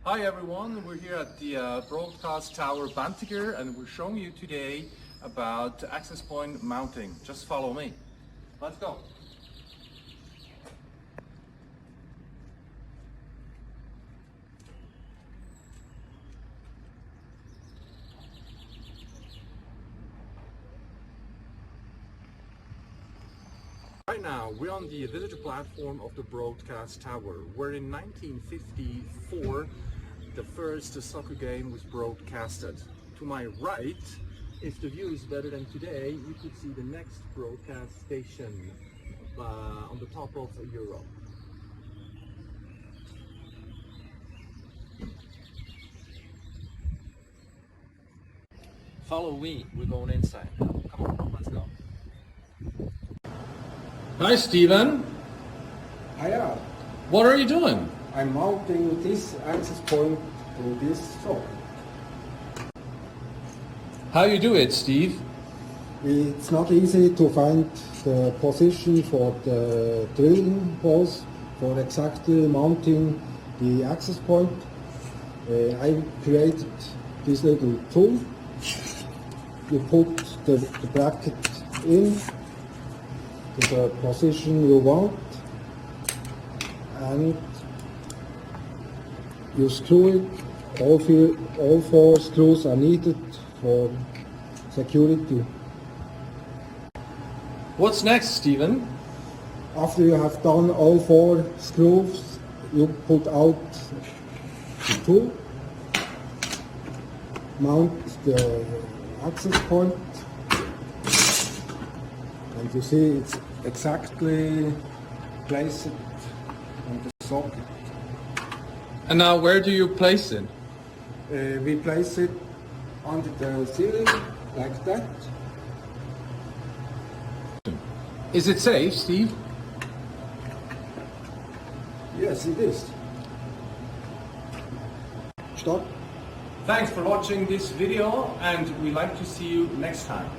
Hi everyone, we're here at the Broadcast Tower Bantiger and we're showing you today about access point mounting. Just follow me. Let's go. Right now, we're on the visitor platform of the Broadcast Tower, where in 1954 the first soccer game was broadcasted. To my right, if the view is better than today, you could see the next broadcast station on the top of Europe. Follow me, we're going inside now. Come on, let's go. Hi Steven. Hiya. What are you doing? I'm mounting this access point to this socket. How you do it, Steve? It's not easy to find the position for the drilling holes for exactly mounting the access point. I created this little tool. You put the bracket in to the position you want and you screw it. All four screws are needed for security. What's next, Steven? After you have done all four screws, you put out the tool, mount the access point, and you see it's exactly placed on the socket. And now where do you place it? We place it under the ceiling like that. Is it safe, Steve? Yes, it is. Stop. Thanks for watching this video and we'd like to see you next time.